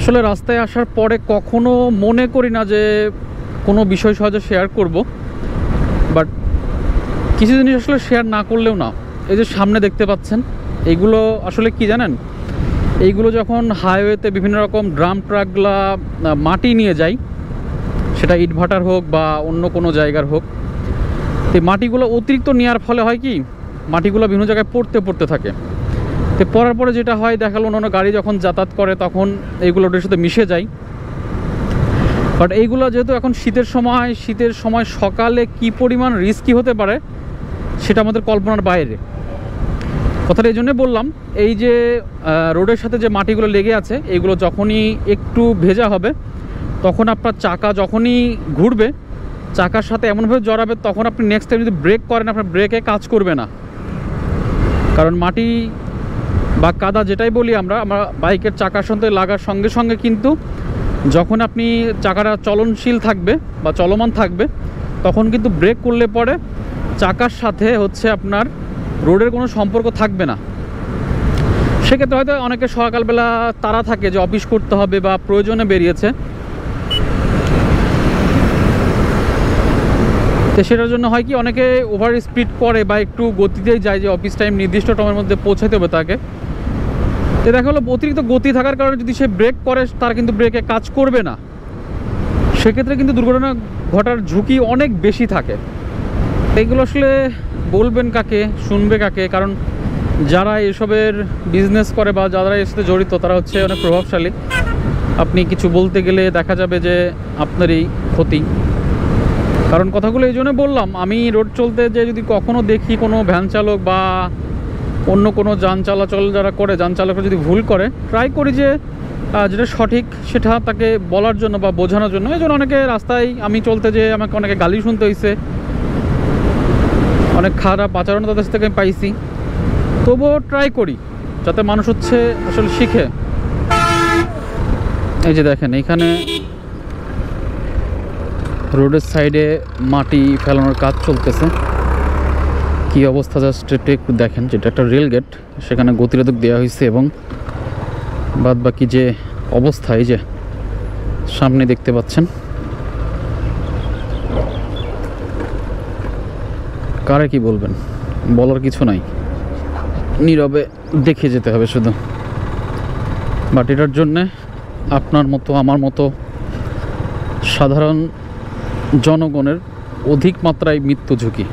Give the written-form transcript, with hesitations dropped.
আসলে রাস্তায় আসার পরে কখনো মনে করি না যে কোনো বিষয় সহজে শেয়ার করব, বাট কিছু জিনিস আসলে শেয়ার না করলেও না। এই যে সামনে দেখতে পাচ্ছেন, এইগুলো আসলে কি জানেন, এইগুলো যখন হাইওয়েতে বিভিন্ন রকম ড্রাম ট্রাকগুলা মাটি নিয়ে যায়, সেটা ইটভাটার হোক বা অন্য কোনো জায়গার হোক, এই মাটিগুলো অতিরিক্ত নেওয়ার ফলে হয় কি, মাটিগুলো বিভিন্ন জায়গায় পড়তে থাকে। তো পড়ার পরে যেটা হয়, দেখালো অন্য গাড়ি যখন যাতায়াত করে তখন এইগুলো ওদের সাথে মিশে যায়। বাট এইগুলো যেহেতু এখন শীতের সময় সকালে কি পরিমাণ রিস্কি হতে পারে সেটা আমাদের কল্পনার বাইরে। কথাটা এই জন্যে বললাম, এই যে রোডের সাথে যে মাটিগুলো লেগে আছে, এইগুলো যখনই একটু ভেজা হবে তখন আপনার চাকা যখনই ঘুরবে, চাকার সাথে এমনভাবে জড়াবে, তখন আপনি নেক্সট টাইম যদি ব্রেক করেন আপনার ব্রেকে কাজ করবে না। কারণ মাটি বা কাদা যেটাই বলি আমরা বাইকের চাকার সাথে লাগার সঙ্গে সঙ্গে কিন্তু যখন আপনি চাকাটা চলনশীল থাকবে বা চলমান থাকবে, তখন কিন্তু ব্রেক করলে পরে চাকার সাথে হচ্ছে আপনার রোডের কোনো সম্পর্ক থাকবে না। সেক্ষেত্রে হয়তো অনেকে সকালবেলা তাড়া থাকে যে অফিস করতে হবে বা প্রয়োজনে বেরিয়েছে, তো সেটার জন্য হয় কি, অনেকে ওভার স্পিড করে বা একটু গতিতেই যায় যে অফিস টাইম নির্দিষ্ট টাইমের মধ্যে পৌঁছাতে হবে তাকে। তো দেখা হলো অতিরিক্ত গতি থাকার কারণে যদি সে ব্রেক করে, তার কিন্তু ব্রেকে কাজ করবে না, সেক্ষেত্রে কিন্তু দুর্ঘটনা ঘটার ঝুঁকি অনেক বেশি থাকে। এইগুলো আসলে বলবেন কাকে, শুনবে কাকে? কারণ যারা এসবের বিজনেস করে বা যারা এর সাথে জড়িত তারা হচ্ছে অনেক প্রভাবশালী। আপনি কিছু বলতে গেলে দেখা যাবে যে আপনারই ক্ষতি। কারণ কথাগুলো এই জন্য বললাম, আমি রোড চলতে যে যদি কখনো দেখি কোনো ভ্যান চালক বা অন্য কোনো যান চলাচল যারা করে, যান চালকরা যদি ভুল করে, ট্রাই করি যে যেটা সঠিক সেটা তাকে বলার জন্য বা বোঝানোর জন্য। এই জন্য অনেকে রাস্তায় আমি চলতে যেয়ে আমাকে অনেকে গালি শুনতে হয়েছে, অনেক খারাপ আচরণ তাদের থেকে আমি পাইছি। তবুও ট্রাই করি যাতে মানুষ হচ্ছে আসলে শিখে। এই যে দেখেন, এইখানে রোডের সাইডে মাটি ফেলানোর কাজ চলতেছে। কি অবস্থা জাস্ট একটু দেখেন, যেটা একটা রেল গেট, সেখানে গতিরোধক দেওয়া হয়েছে এবং বাদ বাকি যে অবস্থা এই যে সামনে দেখতে পাচ্ছেন, কারে কি বলবেন, বলার কিছু নাই, নীরবে দেখে যেতে হবে শুধু। বাট এটার জন্যে আপনার মতো আমার মতো সাধারণ জনগণের অধিক মাত্রায় মৃত্যু ঝুঁকি।